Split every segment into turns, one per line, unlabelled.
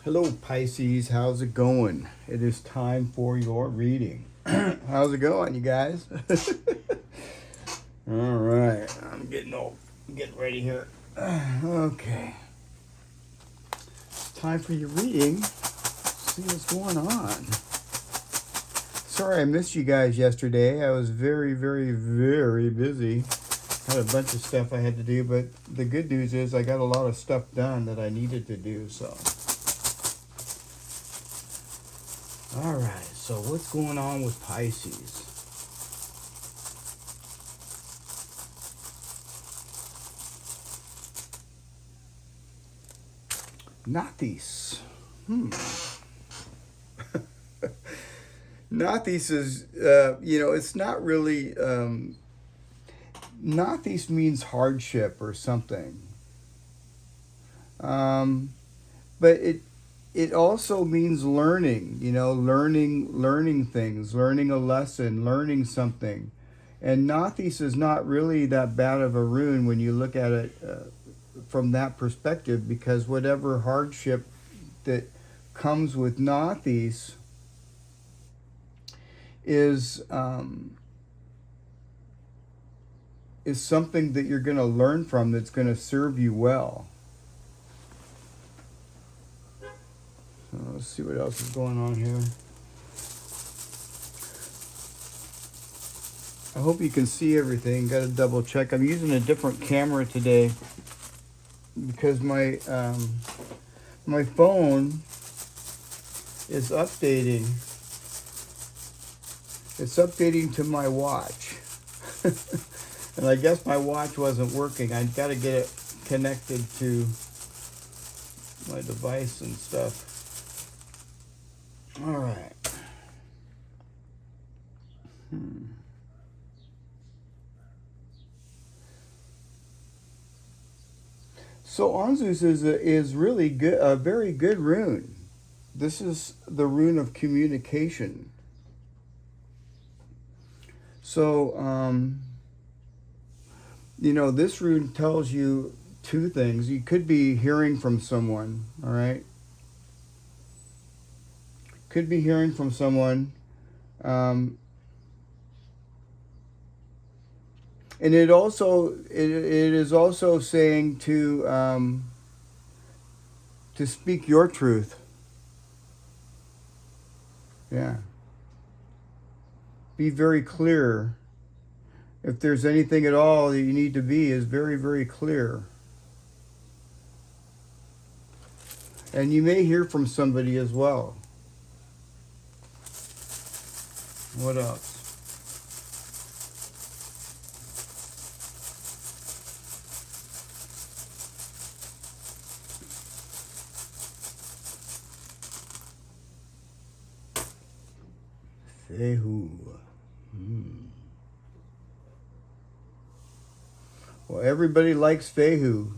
Hello Pisces, how's it going? It is time for your reading. How's it going, you guys? All right, I'm getting ready here. Okay, it's time for your reading. See what's going on. Sorry I missed you guys yesterday. I was very, very, very busy. Had a bunch of stuff I had to do, but the good news is I got a lot of stuff done that I needed to do, so. All right, so what's going on with Pisces? Nauthiz. Nauthiz is, it's not really, Nauthiz means hardship or something. But it also means learning, learning things, learning a lesson, learning something. And Nauthiz is not really that bad of a rune when you look at it from that perspective, because whatever hardship that comes with Nauthiz is something that you're going to learn from, that's going to serve you well. Let's see what else is going on here. I hope you can see everything. Got to double check. I'm using a different camera today because my phone is updating. It's updating to my watch. And I guess my watch wasn't working. I got to get it connected to my device and stuff. All right. So Ansuz is really good, a very good rune. This is the rune of communication. So, this rune tells you two things. You could be hearing from someone, all right? Could be hearing from someone. And it is also saying to speak your truth. Yeah. Be very clear. If there's anything at all that you need to be, is very, very clear. And you may hear from somebody as well. What else? Fehu. Well, everybody likes Fehu.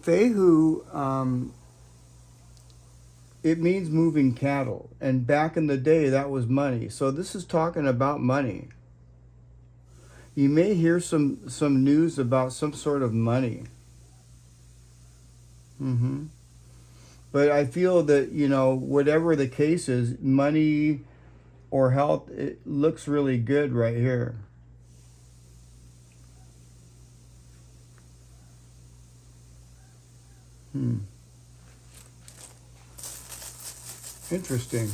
Fehu, it means moving cattle. And back in the day, that was money. So this is talking about money. You may hear some news about some sort of money. But I feel that, whatever the case is, money or health, it looks really good right here. Interesting.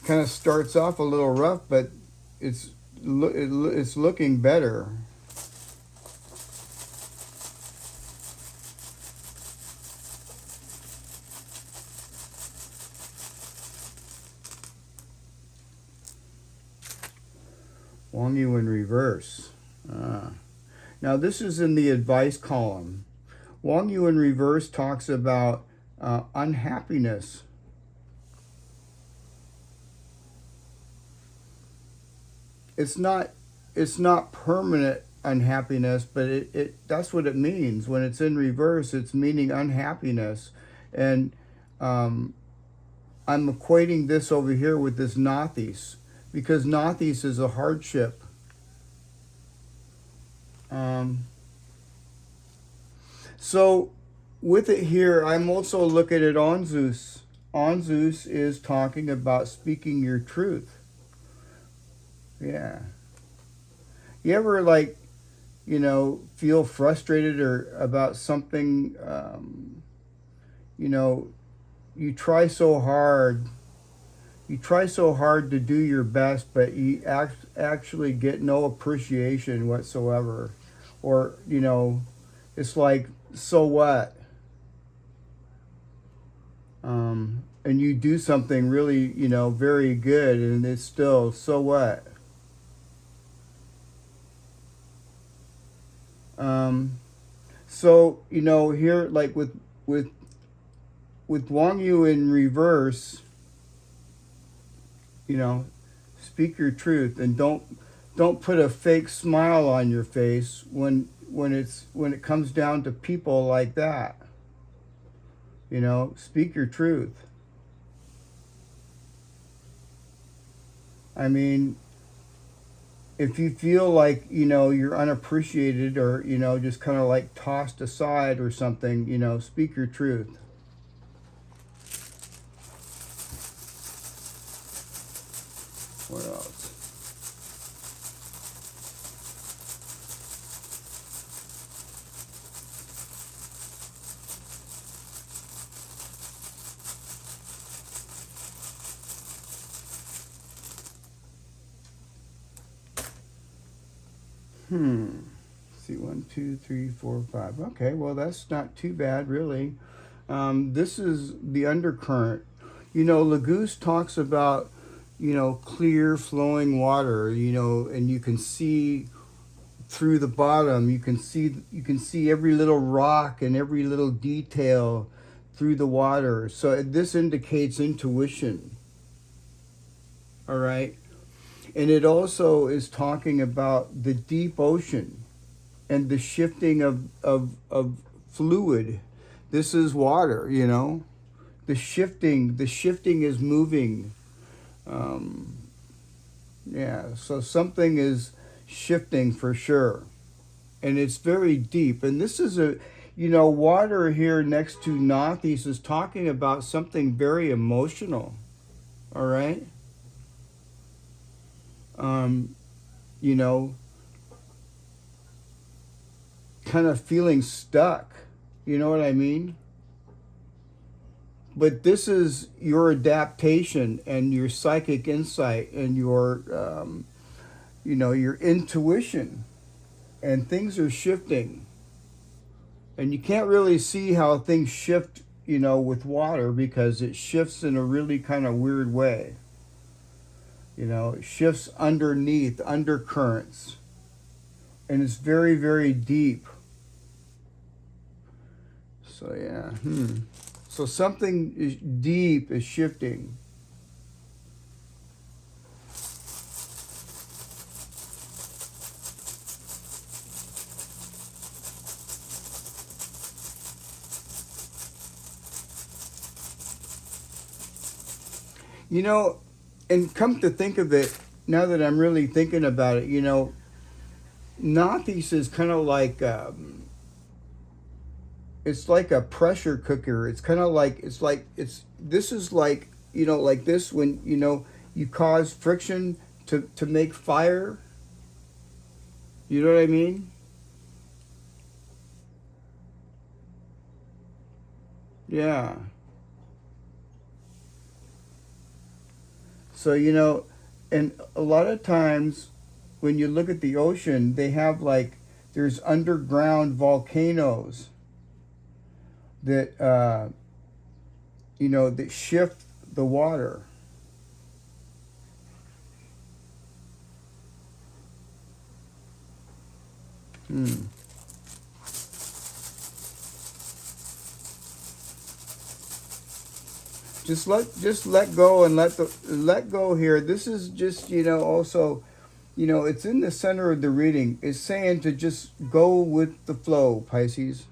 Kind of starts off a little rough, but it's looking better. Wong Yu in reverse. Now this is in the advice column. Wong Yu in reverse talks about unhappiness. It's not permanent unhappiness, but it that's what it means. When it's in reverse, it's meaning unhappiness. And I'm equating this over here with this Nauthiz, because Nauthiz is a hardship. Um, so with it here, I'm also looking at Ansuz. Ansuz is talking about speaking your truth. Yeah. You ever like, feel frustrated or about something, you know, you try so hard. You try so hard to do your best, but you actually get no appreciation whatsoever. Or, it's like, so what? And you do something really, very good, and it's still, so what? Um, so, here, like with Wang Yu in reverse, you know, speak your truth and don't put a fake smile on your face when it comes down to people like that. Speak your truth. I mean, if you feel like, you're unappreciated or, just kind of like tossed aside or something, speak your truth. What else? Let's see, 1, 2, 3, 4, 5. Okay, well, that's not too bad, really. This is the undercurrent. Laguz talks about, clear flowing water, and you can see through the bottom. You can see every little rock and every little detail through the water. So this indicates intuition. All right. And it also is talking about the deep ocean and the shifting of fluid. This is water, The shifting is moving. Um, yeah, so something is shifting for sure. And it's very deep. And this is water here next to Nauthiz is talking about something very emotional. All right. Um, you know, kind of feeling stuck. You know what I mean? But this is your adaptation and your psychic insight and your intuition. And things are shifting. And you can't really see how things shift, with water because it shifts in a really kind of weird way. It shifts underneath, undercurrents. And it's very, very deep. So, yeah. So something is deep is shifting. And come to think of it, now that I'm really thinking about it, Nauthiz is kind of like, it's like a pressure cooker. It's kind of like, this is like, like this when, you cause friction to make fire. You know what I mean? Yeah. So, and a lot of times when you look at the ocean, they have like, there's underground volcanoes that, that shift the water. Just let go and let go here. This is just, also, it's in the center of the reading. It's saying to just go with the flow, Pisces.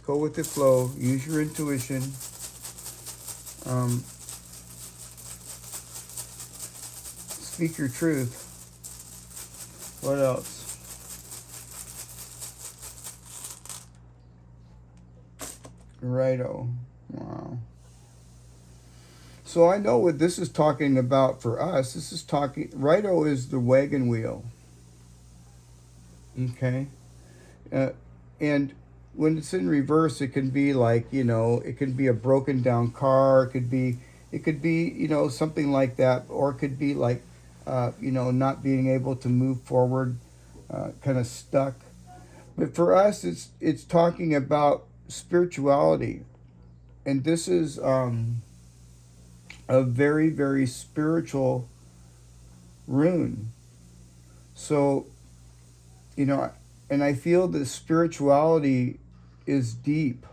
Go with the flow. Use your intuition. Speak your truth. What else? Righto. Wow. So I know what this is talking about for us. This is talking, righto is the wagon wheel. Okay. And when it's in reverse, it can be like, you know, it can be a broken down car. It could be, you know, something like that. Or it could be like, you know, not being able to move forward, kind of stuck. But for us, it's talking about spirituality. And this is a very, very spiritual rune. So, you know, and I feel that spirituality is deep.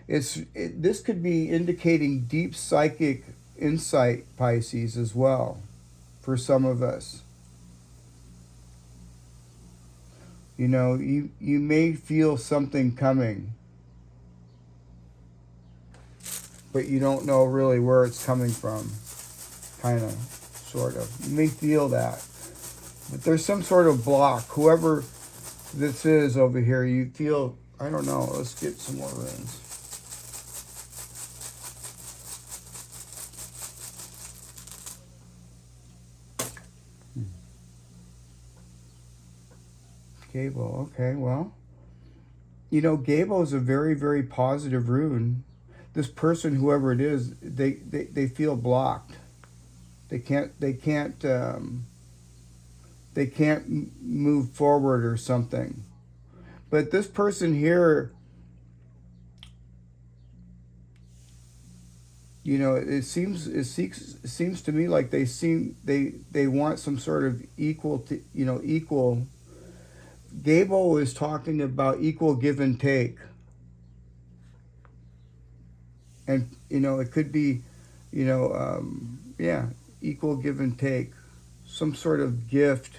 This could be indicating deep psychic insight, Pisces, as well, for some of us. You know, you may feel something coming, but you don't know really where it's coming from, kind of, sort of. You may feel that. But there's some sort of block. Whoever this is over here, you feel, I don't know, let's get some more runes. Gable, okay, well, you know, Gable is a very, very positive rune. This person, whoever it is, they feel blocked. They can't move forward or something. But this person here, you know, it seems to me like they want some sort of equal. Gable is talking about equal give and take. And, you know, it could be, you know, equal give and take. Some sort of gift.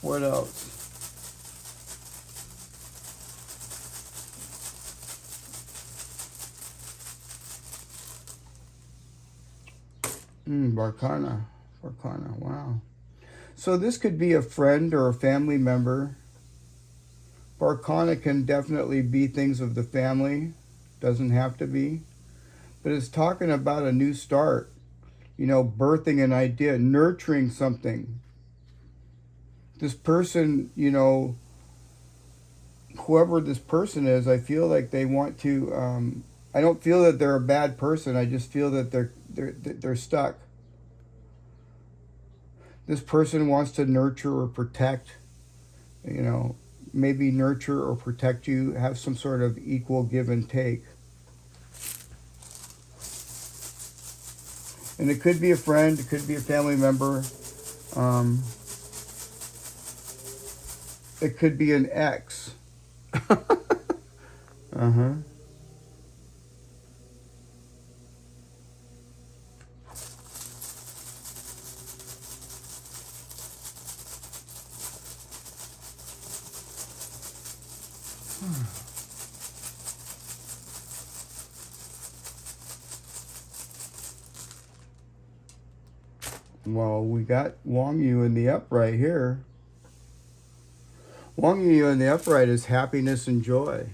What else? Barkana, wow. So this could be a friend or a family member. Barkana can definitely be things of the family. Doesn't have to be. But it's talking about a new start. You know, birthing an idea, nurturing something. This person, you know, whoever this person is, I feel like they want to, I don't feel that they're a bad person. I just feel that they're stuck. This person wants to nurture or protect, you know, maybe nurture or protect you, have some sort of equal give and take. And it could be a friend, it could be a family member. It could be an ex. Uh-huh. Well, we got Wang Yu in the upright here. Wang Yu in the upright is happiness and joy.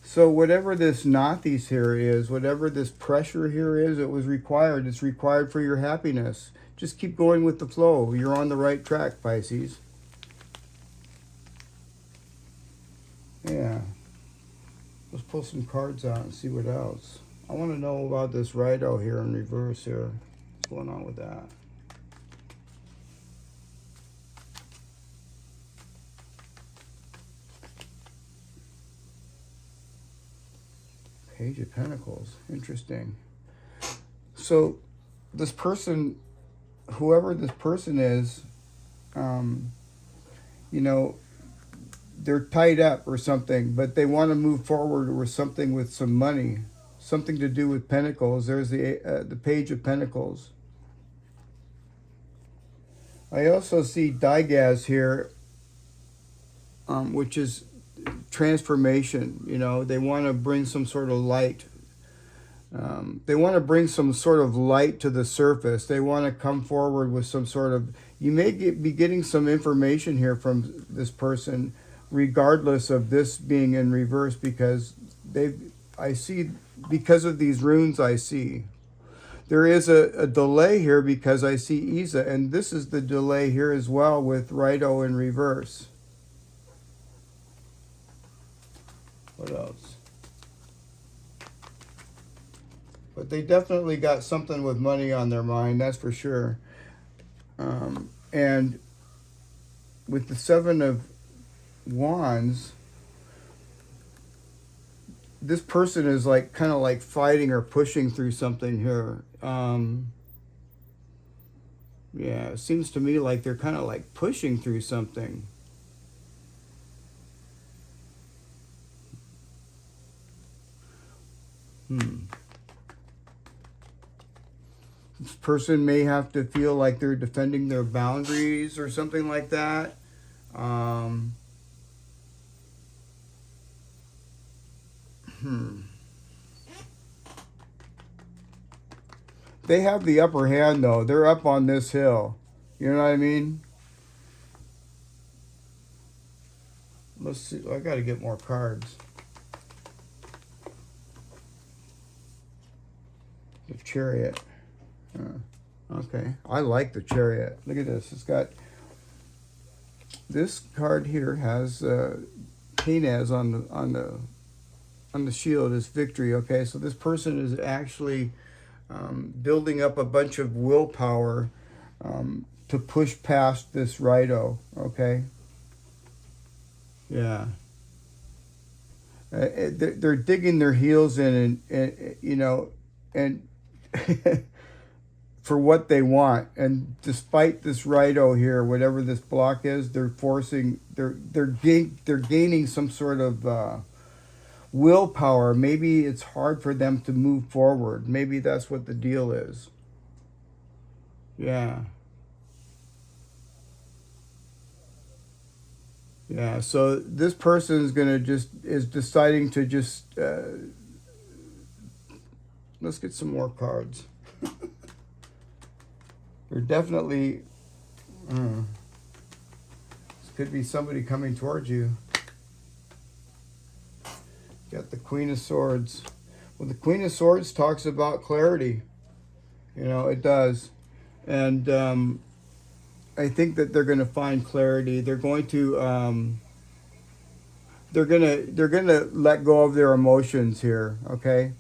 So whatever this Nauthiz here is, whatever this pressure here is, it was required. It's required for your happiness. Just keep going with the flow. You're on the right track, Pisces. Yeah. Let's pull some cards out and see what else. I want to know about this Righto here in reverse here. What's going on with that? Page of Pentacles. Interesting. So this person, whoever this person is, you know, they're tied up or something, but they want to move forward with something with some money, something to do with Pentacles. There's the Page of Pentacles. I also see Digaz here, which is transformation. You know, they want to bring some sort of light. They want to bring some sort of light to the surface. They want to come forward with some sort of, you may be getting some information here from this person, regardless of this being in reverse, because I see, because of these runes I see. There is a delay here because I see Isa, and this is the delay here as well with Righto in reverse. What else? But they definitely got something with money on their mind, that's for sure. And with the Seven of Wands, this person is like kind of like fighting or pushing through something here. Yeah, it seems to me like they're kind of like pushing through something. This person may have to feel like they're defending their boundaries or something like that. They have the upper hand, though. They're up on this hill. You know what I mean? Let's see. I got to get more cards. The Chariot. Okay. I like the Chariot. Look at this. It's got... This card here has Canaz on the shield is victory. Okay, so this person is actually building up a bunch of willpower to push past this Righto. Okay. Yeah. They're digging their heels in, and you know, and for what they want. And despite this Righto here, whatever this block is, they're gaining some sort of willpower. Maybe it's hard for them to move forward. Maybe that's what the deal is. Yeah. Yeah, so this person is deciding to just, let's get some more cards. They're definitely, this could be somebody coming towards you. Got the Queen of Swords. Well, the Queen of Swords talks about clarity. You know, it does. And I think that they're going to find clarity. They're going to they're going to let go of their emotions here, okay?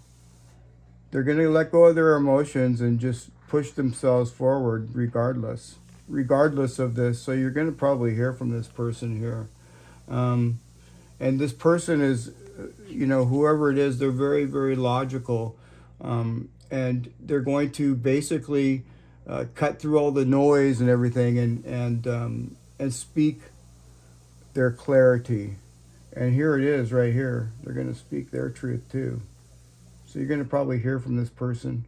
They're going to let go of their emotions and just push themselves forward regardless of this. So you're going to probably hear from this person here. And this person is, you know, whoever it is, they're very, very logical. And they're going to basically cut through all the noise and everything and speak their clarity. And here it is right here. They're going to speak their truth too. So you're going to probably hear from this person.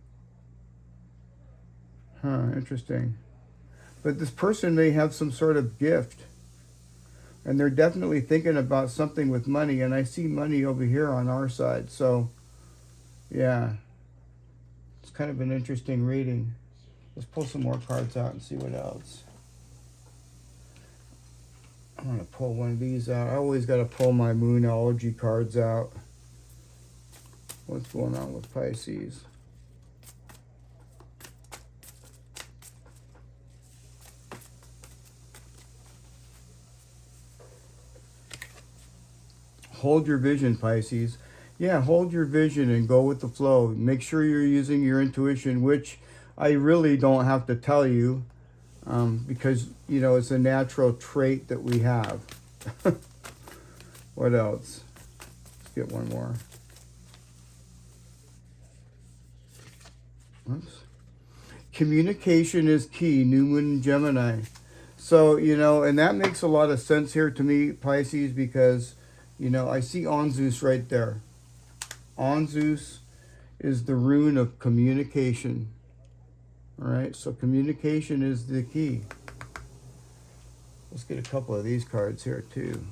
Interesting. But this person may have some sort of gift. And they're definitely thinking about something with money. And I see money over here on our side. So, yeah. It's kind of an interesting reading. Let's pull some more cards out and see what else. I'm going to pull one of these out. I always got to pull my Moonology cards out. What's going on with Pisces? Hold your vision, Pisces. Yeah, hold your vision and go with the flow. Make sure you're using your intuition, which I really don't have to tell you because, you know, it's a natural trait that we have. What else? Let's get one more. Oops. Communication is key, New Moon Gemini. So, you know, and that makes a lot of sense here to me, Pisces, because, you know, I see Ansuz right there. Ansuz is the rune of communication. All right, so communication is the key. Let's get a couple of these cards here too.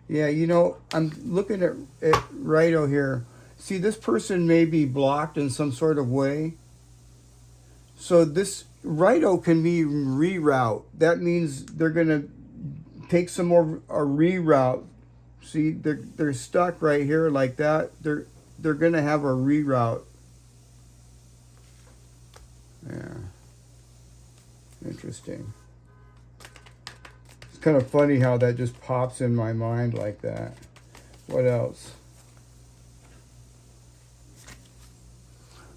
Yeah, you know, I'm looking at Righto here. See, this person may be blocked in some sort of way. So this Righto can be reroute. That means they're going to take some more a reroute. See, they're stuck right here like that. They're going to have a reroute. Yeah. Interesting. It's kind of funny how that just pops in my mind like that. What else?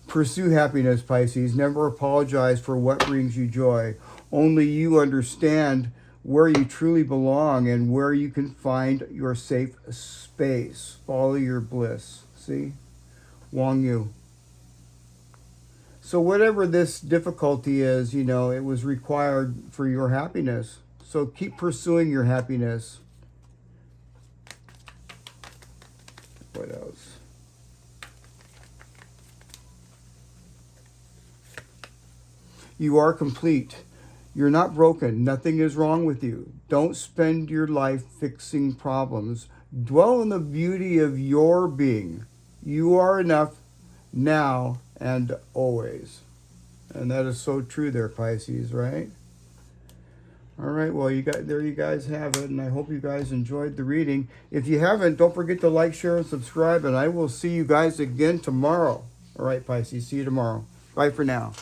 Pursue happiness, Pisces. Never apologize for what brings you joy. Only you understand where you truly belong and where you can find your safe space. Follow your bliss. See? Wang Yu. So whatever this difficulty is, you know, it was required for your happiness. So keep pursuing your happiness. What else? You are complete. You're not broken. Nothing is wrong with you. Don't spend your life fixing problems. Dwell on the beauty of your being. You are enough now and always. And that is so true there, Pisces, right? All right, well, there you guys have it, and I hope you guys enjoyed the reading. If you haven't, don't forget to like, share, and subscribe, and I will see you guys again tomorrow. All right, Pisces, see you tomorrow. Bye for now.